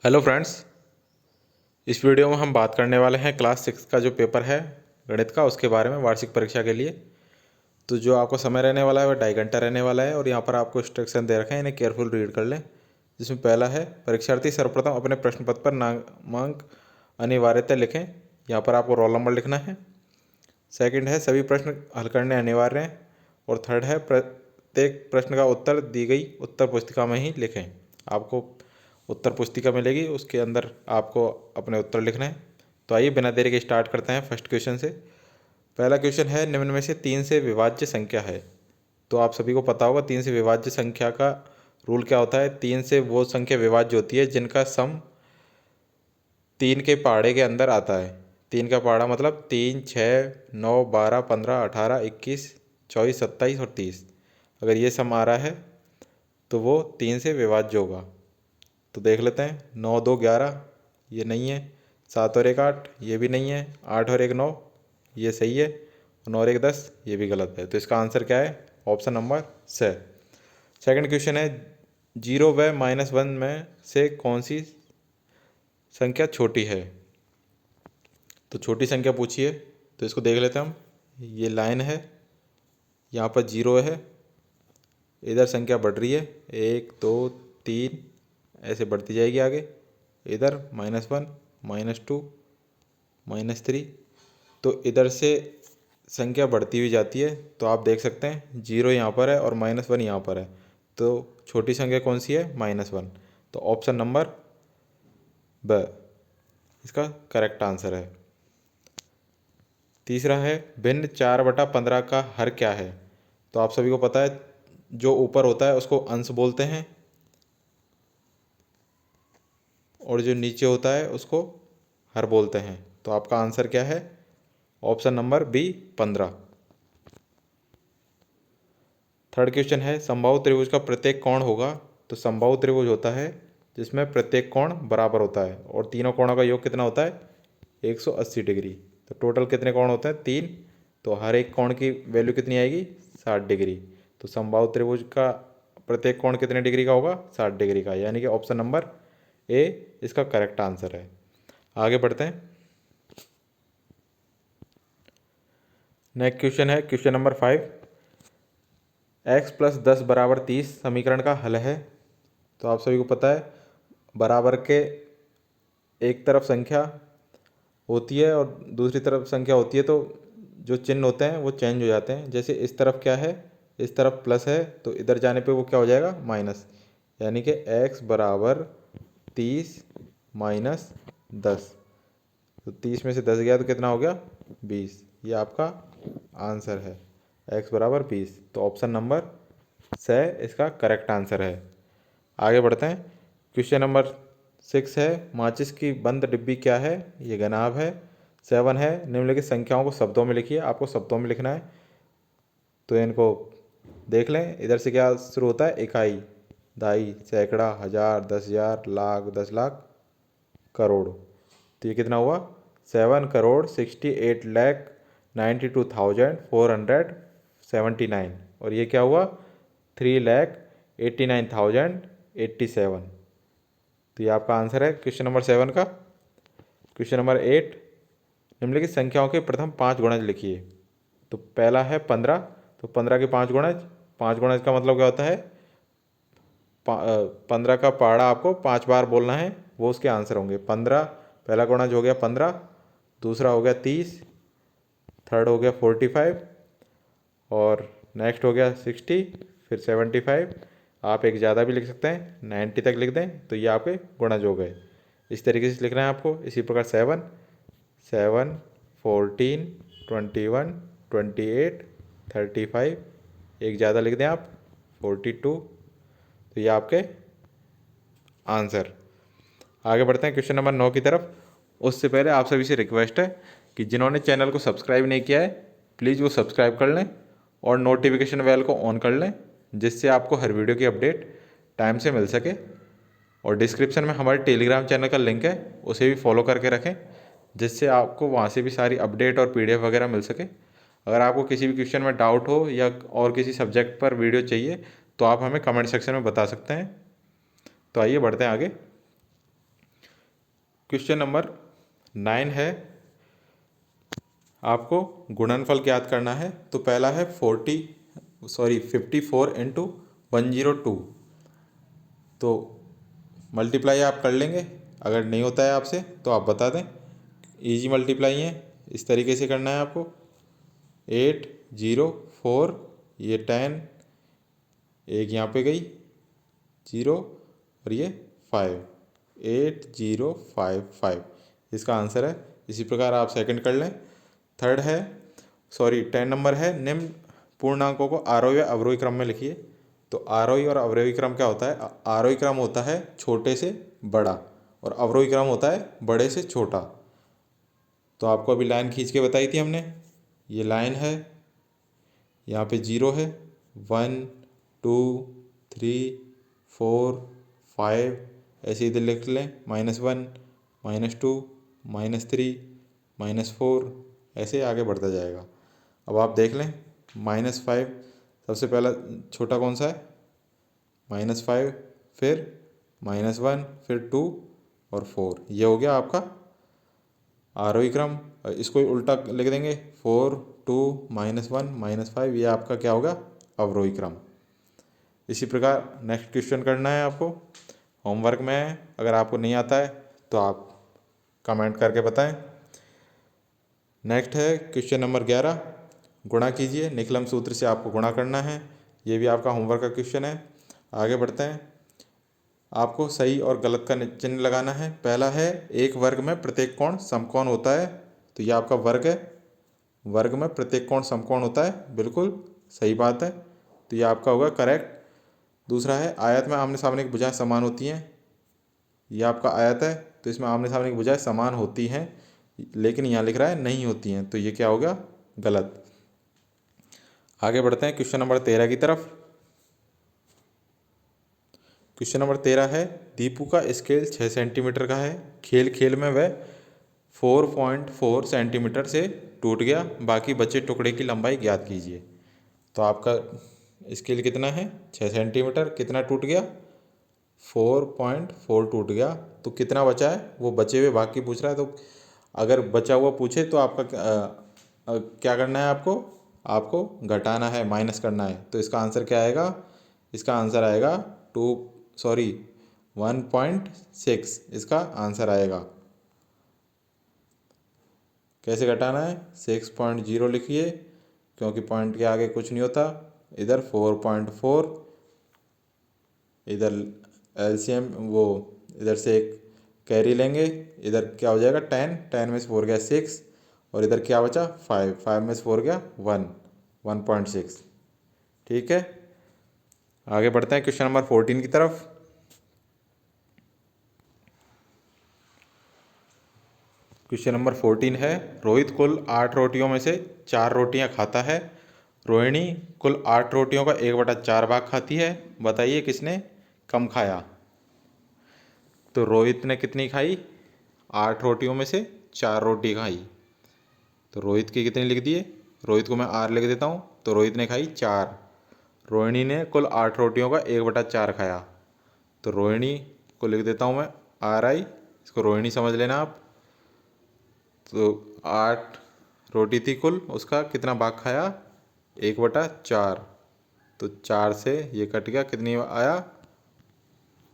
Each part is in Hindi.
Hello friends. इस वीडियो में हम बात करने वाले हैं क्लास 6 का जो पेपर है गणित का, उसके बारे में वार्षिक परीक्षा के लिए। तो जो आपको समय रहने वाला है वह 2.5 घंटा रहने वाला है और यहाँ पर आपको इंस्ट्रक्शन दे रखे हैं, इन्हें केयरफुल रीड कर लें। जिसमें पहला है, परीक्षार्थी सर्वप्रथम अपने प्रश्न पत्र पर नामांक अनिवार्यतः लिखें। यहाँ पर आपको रोल नंबर लिखना है। सेकंड है, सभी प्रश्न हल करने अनिवार्य हैं। और थर्ड है, प्रत्येक प्रश्न का उत्तर दी गई उत्तर पुस्तिका में ही लिखें। आपको उत्तर पुस्तिका मिलेगी, उसके अंदर आपको अपने उत्तर लिखने हैं। तो आइए बिना देरी के स्टार्ट करते हैं फर्स्ट क्वेश्चन से। पहला क्वेश्चन है, निम्न में से 3 से विभाज्य संख्या है। तो आप सभी को पता होगा 3 से विभाज्य संख्या का रूल क्या होता है। 3 से वो संख्या विभाज्य होती है जिनका सम 3 के पहाड़े के अंदर आता है। 3 का पहाड़ा मतलब 3, 6, 9, 12, 15, 18, 21, 24, 27 और 30। अगर ये सम आ रहा है तो वो 3 से विभाज्य होगा। तो देख लेते हैं। 9, 2, 11 ये नहीं है। 7 और 1, 8 ये भी नहीं है। 8 और 1, 9 ये सही है। 9 और 1, 10 ये भी गलत है। तो इसका आंसर क्या है? ऑप्शन नंबर से। सेकंड क्वेश्चन है, 0 व -1 में से कौन सी संख्या छोटी है। तो छोटी संख्या पूछी है, तो इसको देख लेते हैं हम। ये लाइन है, यहाँ पर 0 है, इधर संख्या बढ़ रही है 1, 2, 3 ऐसे बढ़ती जाएगी आगे। इधर -1, -2, -3। तो इधर से संख्या बढ़ती हुई जाती है। तो आप देख सकते हैं 0 यहाँ पर है और -1 यहाँ पर है। तो छोटी संख्या कौन सी है? -1। तो ऑप्शन नंबर ब इसका करेक्ट आंसर है। तीसरा है, भिन्न 4/15 का हर क्या है। तो आप सभी को पता है जो ऊपर होता है उसको अंश बोलते हैं और जो नीचे होता है उसको हर बोलते हैं। तो आपका आंसर क्या है? Option number B 15। Third question है, समबाहु त्रिभुज का प्रत्येक कोण होगा। तो समबाहु त्रिभुज होता है जिसमें प्रत्येक कोण बराबर होता है और तीनों कोणों का योग कितना होता है? 180 डिग्री। तो टोटल कितने कोण होते हैं? 3। तो हर एक कोण की वैल्यू कितनी आएगी? 60 डिग्री। तो समबाहु त्रिभुज का प्रत्येक कोण कितने डिग्री का होगा? 60 डिग्री का, यानी कि ऑप्शन नंबर ए इसका करेक्ट आंसर है। आगे बढ़ते हैं। नेक्स्ट क्वेश्चन है क्वेश्चन नंबर 5, x + 10 = 30 समीकरण का हल है। तो आप सभी को पता है बराबर के एक तरफ संख्या होती है और दूसरी तरफ संख्या होती है, तो जो चिन्ह होते हैं वो चेंज हो जाते हैं। जैसे इस तरफ क्या है? इस तरफ प्लस है, तो इधर जाने पे वो क्या हो जाएगा? माइनस। यानी कि x = 30 - 10। तो 30 में से 10 गया तो कितना हो गया? 20। ये आपका आंसर है, x = 20। तो ऑप्शन नंबर से इसका करेक्ट आंसर है। आगे बढ़ते हैं। क्वेश्चन नंबर 6 है, माचिस की बंद डिब्बी क्या है? ये घनाभ है। 7 है, निम्नलिखित संख्याओं को शब्दों में लिखिए। आपको शब्दों में लिखना है, तो इनको देख लें। इधर से क्या शुरू होता है? इकाई, दहाई, सैकड़ा, हज़ार, 10,000, लाख, 10 लाख, करोड़। तो ये कितना हुआ? 7,68,92,479। और ये क्या हुआ? 3,89,087। तो ये आपका आंसर है क्वेश्चन नंबर 7 का। क्वेश्चन नंबर 8, निम्नलिखित संख्याओं के प्रथम 5 गुणज लिखिए। तो पहला है 15। तो 15 के 5 गुणज। 5 गुणज का मतलब क्या होता है? 15 का पहाड़ा आपको 5 बार बोलना है, वो उसके आंसर होंगे। 15 पहला गुणज हो गया 15, दूसरा हो गया 30, थर्ड हो गया 45 और नेक्स्ट हो गया 60, फिर 75। आप एक ज़्यादा भी लिख सकते हैं, 90 तक लिख दें, तो ये आपके गुणज हो गए। इस तरीके से लिखना है आपको। इसी प्रकार 7, 7, 14, 21, 28, 35, एक ज़्यादा लिख दें आप, 42। तो ये आपके आंसर। आगे बढ़ते हैं क्वेश्चन नंबर 9 की तरफ। उससे पहले आप सभी से रिक्वेस्ट है कि जिन्होंने चैनल को सब्सक्राइब नहीं किया है प्लीज़ वो सब्सक्राइब कर लें और नोटिफिकेशन बेल को ऑन कर लें, जिससे आपको हर वीडियो की अपडेट टाइम से मिल सके। और डिस्क्रिप्शन में हमारे टेलीग्राम चैनल का लिंक है, उसे भी फॉलो करके रखें, जिससे आपको वहाँ से भी सारी अपडेट और PDF वगैरह मिल सके। अगर आपको किसी भी क्वेश्चन में डाउट हो या और किसी सब्जेक्ट पर वीडियो चाहिए तो आप हमें कमेंट सेक्शन में बता सकते हैं। तो आइए बढ़ते हैं आगे। क्वेश्चन नंबर 9 है, आपको गुणनफल ज्ञात करना है। तो पहला है 54 इंटू 102। तो मल्टीप्लाई आप कर लेंगे, अगर नहीं होता है आपसे तो आप बता दें। इजी मल्टीप्लाई है, इस तरीके से करना है आपको। 804, ये 10, एक यहाँ पे गई 0 और ये 5, 8055 इसका आंसर है। इसी प्रकार आप सेकंड कर लें। थर्ड है 10 नंबर है, निम्न पूर्णांकों को आरोही या अवरोही क्रम में लिखिए। तो आरोही और अवरोही क्रम क्या होता है? आरोही क्रम होता है छोटे से बड़ा और अवरोही क्रम होता है बड़े से छोटा। तो आपको अभी लाइन खींच के बताई थी हमने, ये लाइन है, यहाँ पे 0 है, 1 2 3 4 5, ऐसे इधर लिख लें, -1 -2 -3 -4, ऐसे आगे बढ़ता जाएगा। अब आप देख लें, -5 सबसे पहला छोटा कौन सा है? -5, फिर -1, फिर 2 और 4, ये हो गया आपका आरोही क्रम। इसको उल्टा लिख देंगे, 4 2 -1 -5, ये आपका क्या होगा? अवरोही क्रम। इसी प्रकार नेक्स्ट क्वेश्चन करना है आपको, होमवर्क में है। अगर आपको नहीं आता है तो आप कमेंट करके बताएं। नेक्स्ट है क्वेश्चन नंबर 11, गुणा कीजिए। निकलम सूत्र से आपको गुणा करना है, ये भी आपका होमवर्क का क्वेश्चन है। आगे बढ़ते हैं, आपको सही और गलत का चिन्ह लगाना है। पहला है, एक वर्ग में प्रत्येक कोण समकोण होता है। तो ये आपका वर्ग है, वर्ग में प्रत्येक कोण समकोण होता है, बिल्कुल सही बात है, तो ये आपका होगा करेक्ट। दूसरा है, आयत में आमने सामने की भुजाएं समान होती हैं। ये आपका आयत है, तो इसमें आमने सामने की भुजाएं समान होती हैं, लेकिन यहाँ लिख रहा है नहीं होती हैं, तो ये क्या होगा? गलत। आगे बढ़ते हैं क्वेश्चन नंबर 13 की तरफ। क्वेश्चन नंबर 13 है, दीपू का स्केल 6 सेंटीमीटर का है। खेल खेल में वह 4.4 सेंटीमीटर से टूट गया, बाकी बचे टुकड़े की लंबाई ज्ञात कीजिए। तो आपका स्केल कितना है? 6 सेंटीमीटर, कितना टूट गया? 4.4 टूट गया। तो कितना बचा है? वो बचे हुए भाग की पूछ रहा है। तो अगर बचा हुआ पूछे तो आपका क्या करना है? आपको घटाना है, माइनस करना है। तो इसका आंसर क्या आएगा? इसका आंसर आएगा 1.6, इसका आंसर आएगा। कैसे घटाना है? 6.0 लिखिए, क्योंकि पॉइंट के आगे कुछ नहीं होता। इधर 4.4, इधर एलसीएम वो इधर से एक कैरी लेंगे, इधर क्या हो जाएगा? 10 में से 4 गया 6, और इधर क्या बचा? 5 में से 4 गया 1.6। ठीक है, आगे बढ़ते हैं क्वेश्चन नंबर 14 की तरफ। क्वेश्चन नंबर 14 है, रोहित कुल 8 रोटियों में से 4 रोटियां खाता है। रोहिणी कुल 8 रोटियों का 1/4 भाग खाती है। बताइए किसने कम खाया? तो रोहित ने कितनी खाई? 8 रोटियों में से 4 रोटी खाई। तो रोहित की कितनी लिख दिए? रोहित को मैं R लिख देता हूँ। तो रोहित ने खाई 4। रोहिणी ने कुल 8 रोटियों का 1/4 खाया। तो रोहिणी को लिख देता हूँ मैं RI, इसको रोहिणी समझ लेना आप। तो 8 रोटी थी कुल, उसका कितना भाग खाया? 1/4। तो 4 से ये कट गया, कितनी आया?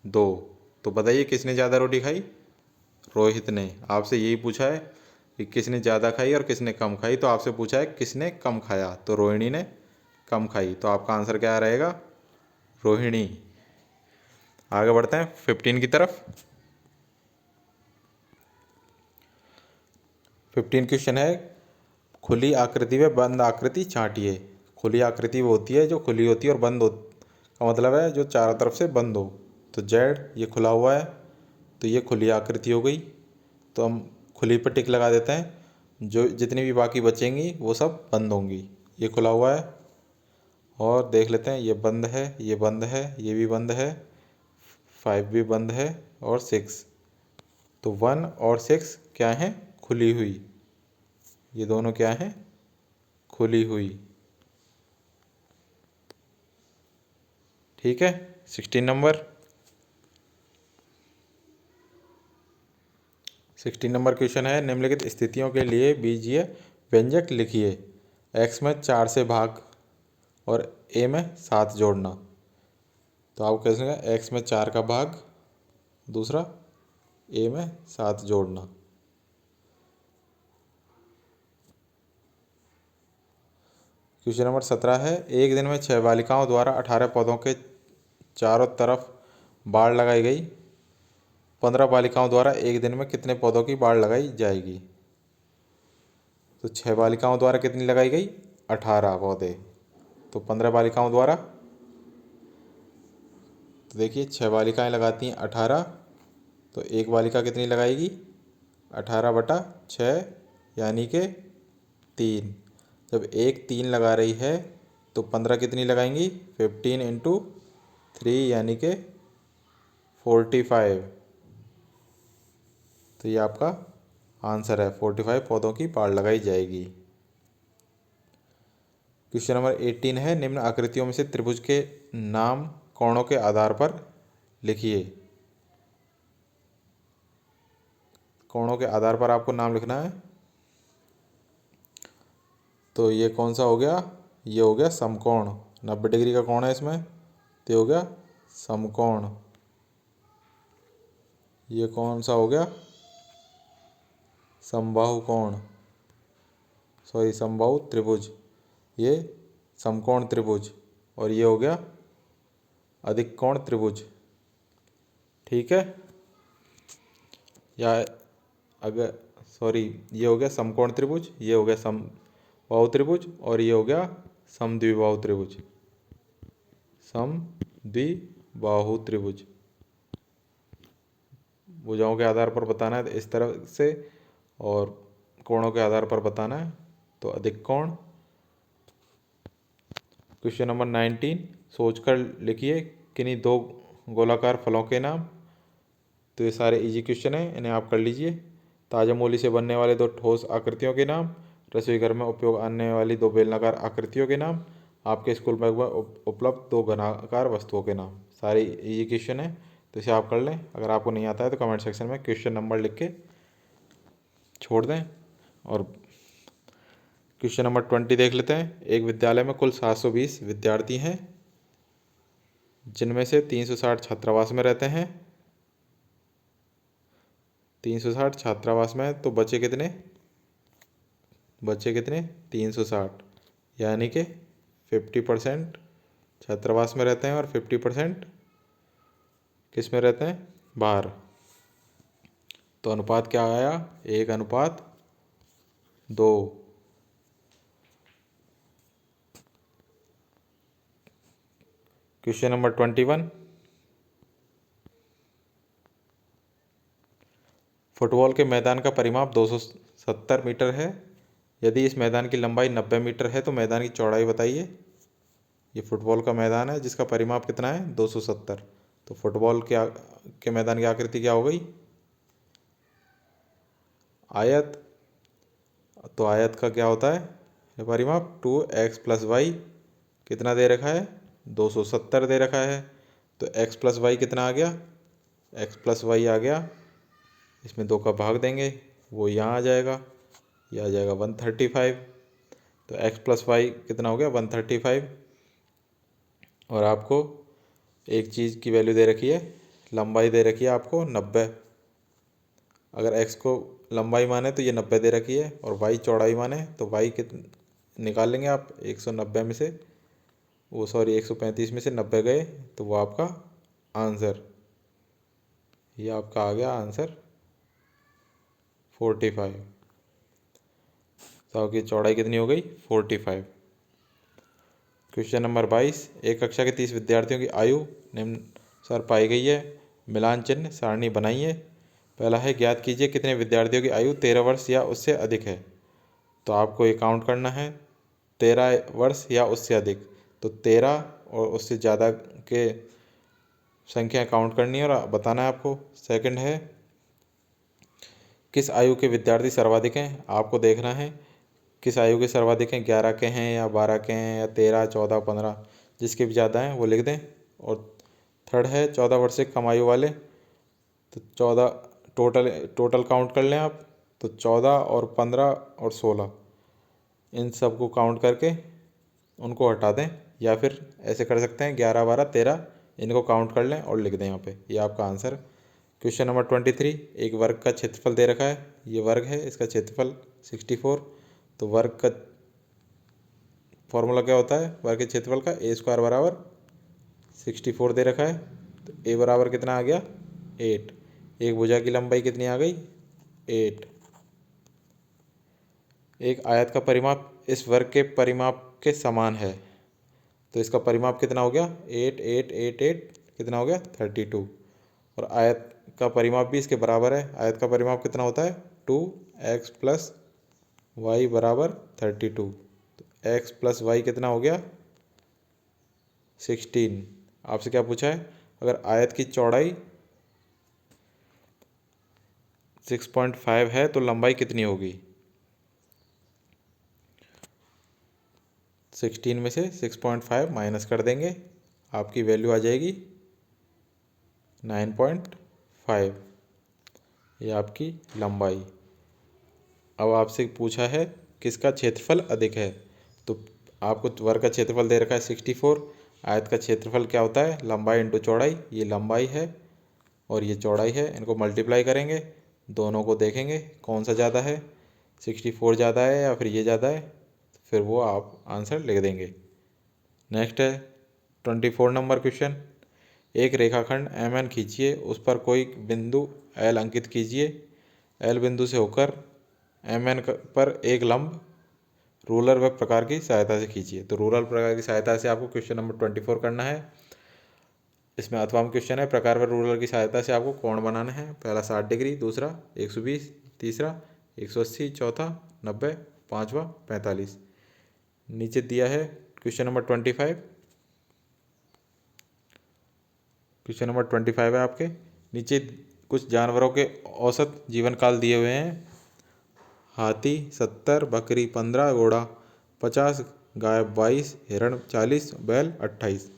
2। तो बताइए किसने ज़्यादा रोटी खाई? रोहित ने। आपसे यही पूछा है कि किसने ज़्यादा खाई और किसने कम खाई। तो आपसे पूछा है किसने कम खाया, तो रोहिणी ने कम खाई। तो आपका आंसर क्या रहेगा? रोहिणी। आगे बढ़ते हैं 15 की तरफ। 15 क्वेश्चन है, खुली आकृति व बंद आकृति छांटिए। खुली आकृति वो होती है जो खुली होती है, और बंद हो का मतलब है जो चारों तरफ से बंद हो। तो जेड ये खुला हुआ है, तो ये खुली आकृति हो गई। तो हम खुली पर टिक लगा देते हैं, जो जितनी भी बाकी बचेंगी वो सब बंद होंगी। ये खुला हुआ है, और देख लेते हैं, ये बंद है, ये बंद है, ये भी बंद है, 5 भी बंद है, और 6। तो 1 और 6 क्या है? खुली हुई। ये दोनों क्या है? खुली हुई। ठीक है, 16 नंबर। 16 नंबर क्वेश्चन है, निम्नलिखित स्थितियों के लिए बीजीय व्यंजक लिखिए। x में 4 से भाग और a में 7 जोड़ना। तो आपको कैसे होगा, x में 4 का भाग, दूसरा a में 7 जोड़ना। क्वेश्चन नंबर 17 है, एक दिन में 6 बालिकाओं द्वारा 18 पौधों के चारों तरफ बाड़ लगाई गई। 15 बालिकाओं द्वारा एक दिन में कितने पौधों की बाड़ लगाई जाएगी। तो 6 बालिकाओं द्वारा कितनी लगाई गई, 18 पौधे। तो 15 बालिकाओं द्वारा, तो देखिए 6 बालिकाएं लगाती हैं 18, तो एक बालिका कितनी लगाएगी, 18/6 यानी कि 3। जब एक 3 लगा रही है तो 15 कितनी लगाएंगी, 15 × 3 यानी कि 45। तो ये आपका आंसर है, 45 पौधों की बाड़ लगाई जाएगी। क्वेश्चन नंबर 18 है, निम्न आकृतियों में से त्रिभुज के नाम कोणों के आधार पर लिखिए। कोणों के आधार पर आपको नाम लिखना है। तो ये कौन सा हो गया, ये हो गया समकोण। 90 डिग्री का कोण है इसमें, तो ये हो गया समकोण। ये कौन सा हो गया, समबाहु कोण, सॉरी समबाहु त्रिभुज। ये समकोण त्रिभुज। और ये हो गया अधिक कोण त्रिभुज। ठीक है, या अगर सॉरी, ये हो गया समकोण त्रिभुज, ये हो गया समबाहु त्रिभुज, और ये हो गया समद्विबाहु त्रिभुज। समद्विबाहु त्रिभुज भुजाओं के आधार पर बताना है इस तरह से, और कोणों के आधार पर बताना है तो अधिक कोण। क्वेश्चन नंबर 19, सोचकर लिखिए किन्हीं दो गोलाकार फलों के नाम। तो ये सारे इजी क्वेश्चन हैं, इन्हें आप कर लीजिए। ताजा मूली से बनने वाले 2 ठोस आकृतियों के नाम। रसोई घर में उपयोग आने वाली 2 बेलनाकार आकृतियों के नाम। आपके स्कूल बैग में उपलब्ध 2 घनाकार वस्तुओं के नाम। सारे इजी क्वेश्चन हैं, तो इसे आप कर लें। अगर आपको नहीं आता है तो कमेंट सेक्शन में क्वेश्चन नंबर लिख के छोड़ दें। और क्वेश्चन नंबर 20 देख लेते हैं। एक विद्यालय में कुल 720 विद्यार्थी हैं, जिनमें से 360 छात्रावास में रहते हैं। 360 छात्रावास में, तो बचे कितने, 360, यानी कि 50% छात्रावास में रहते हैं और 50% किस में रहते हैं, बाहर। तो अनुपात क्या आया, 1:2। क्वेश्चन नंबर 21, फुटबॉल के मैदान का परिमाप 270 मीटर है। यदि इस मैदान की लंबाई 90 मीटर है तो मैदान की चौड़ाई बताइए। ये फुटबॉल का मैदान है जिसका परिमाप कितना है, 270। तो फुटबॉल के मैदान की आकृति क्या हो गई, आयत। तो आयत का क्या होता है परिमाप, 2x + y कितना दे रखा है, 270 दे रखा है। तो x + y कितना आ गया, x + y आ गया, इसमें 2 का भाग देंगे, वो यहाँ आ जाएगा, ये आ जाएगा 135। तो x + y कितना हो गया, 135। और आपको एक चीज़ की वैल्यू दे रखी है, लंबाई दे रखी है आपको 90। अगर x को लंबाई माने तो ये 90 दे रखी है, और y चौड़ाई माने तो y निकाल लेंगे आप। 190 में से 135 में से 90 गए तो वो आपका आंसर, ये आपका आ गया आंसर 45। तो आपकी चौड़ाई कितनी हो गई, 45। क्वेश्चन नंबर 22, एक कक्षा के 30 विद्यार्थियों की आयु निम्नानुसार पाई गई है। मिलान चिन्ह सारणी बनाइए। पहला है, ज्ञात कीजिए कितने विद्यार्थियों की आयु 13 वर्ष या उससे अधिक है। तो आपको ये काउंट करना है, 13 वर्ष या उससे अधिक। तो 13 और उससे ज़्यादा के संख्या काउंट करनी है और बताना है आपको। सेकंड है, किस आयु के विद्यार्थी सर्वाधिक हैं। आपको देखना है किस आयु के सर्वाधिक हैं, 11 के हैं या 12 के हैं या 13, 14, 15, जिसके भी ज़्यादा हैं वो लिख दें। और थर्ड है, 14 वर्ष से कम आयु वाले। तो टोटल टोटल काउंट कर लें आप, तो 14 और 15 और 16 इन सब को काउंट करके उनको हटा दें, या फिर ऐसे कर सकते हैं 11 12 13 इनको काउंट कर लें और लिख दें यहाँ पे। ये आपका आंसर। क्वेश्चन नंबर 23, एक वर्ग का क्षेत्रफल दे रखा है, ये वर्ग है, इसका क्षेत्रफल 64। तो वर्ग का फॉर्मूला क्या होता है वर्ग के क्षेत्रफल का? ए स्क्वायर बराबर 64 दे रखा है, तो ए बराबर कितना आ गया? 8। एक भुजा की लंबाई कितनी आ गई? 8। एक आयत का परिमाप इस वर्ग के परिमाप के समान है, तो इसका परिमाप कितना हो गया? 8 8 8 8 कितना हो गया? 32। और आयत का परिमाप भी इसके बराबर है। आयत का परिमाप कितना होता है? 2x प्लस वाई बराबर 32। तो x प्लस वाई कितना हो गया? 16। आपसे क्या पूछा है? अगर आयत की चौड़ाई 6.5 है तो लंबाई कितनी होगी? 16 में से 6.5 माइनस कर देंगे, आपकी वैल्यू आ जाएगी 9.5। ये आपकी लंबाई। अब आपसे पूछा है किसका क्षेत्रफल अधिक है, तो आपको वर्ग का क्षेत्रफल दे रखा है 64। आयत का क्षेत्रफल क्या होता है? लंबाई इंटू चौड़ाई। ये लंबाई है और ये चौड़ाई है, इनको मल्टीप्लाई करेंगे, दोनों को देखेंगे कौन सा ज़्यादा है, 64 ज़्यादा है या फिर ये ज़्यादा है, फिर वो आप आंसर लिख देंगे। नेक्स्ट है 24 नंबर क्वेश्चन। एक रेखाखंड MN खींचिए, उस पर कोई बिंदु L अंकित कीजिए। L बिंदु से होकर MN पर एक लंब रूलर व प्रकार की सहायता से खींचिए। तो रूलर प्रकार की सहायता से आपको क्वेश्चन नंबर 24 करना है। इसमें अथवा क्वेश्चन है, प्रकार व रूलर की सहायता से आपको कोण बनाना है। पहला 60 डिग्री, दूसरा 120, तीसरा 180, चौथा 90, पाँचवा 45। नीचे दिया है क्वेश्चन नंबर 25। क्वेश्चन नंबर 25 है आपके नीचे कुछ जानवरों के औसत जीवन काल दिए हुए हैं। हाथी 70, बकरी 15, घोड़ा 50, गाय 22, हिरण 40, बैल 28।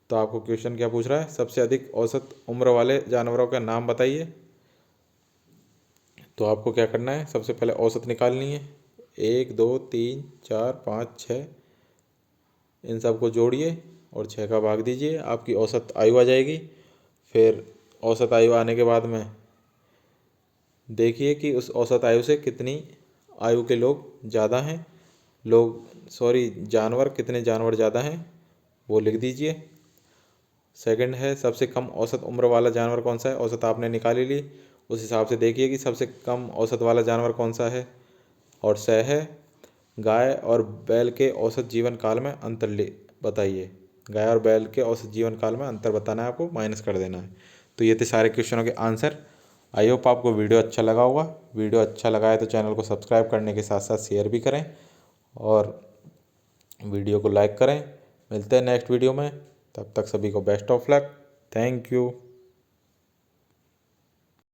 तो आपको क्वेश्चन क्या पूछ रहा है? सबसे अधिक औसत उम्र वाले जानवरों का नाम बताइए। तो आपको क्या करना है? सबसे पहले औसत निकालनी है। 1 2 3 4 5 6 इन सब को जोड़िए और 6 का भाग दीजिए, आपकी औसत आयु आ जाएगी। फिर औसत आयु आने के बाद में देखिए कि उस औसत आयु से कितनी आयु के लोग ज़्यादा हैं, जानवर कितने जानवर ज़्यादा हैं वो लिख दीजिए। सेकंड है सबसे कम औसत उम्र वाला जानवर कौन सा है? औसत आपने निकाल ही ली, उस हिसाब से देखिए कि सबसे कम औसत वाला जानवर कौन सा है। और है गाय और बैल के औसत जीवन काल में अंतर बताइए। गाय और बैल के औसत जीवन काल में अंतर बताना है, आपको माइनस कर देना है। तो ये थे सारे क्वेश्चनों के आंसर। आई होप आपको वीडियो अच्छा लगा होगा। वीडियो अच्छा लगा है तो चैनल को सब्सक्राइब करने के साथ साथ शेयर भी करें और वीडियो को लाइक करें। मिलते हैं नेक्स्ट वीडियो में, तब तक सभी को best of luck. Thank you.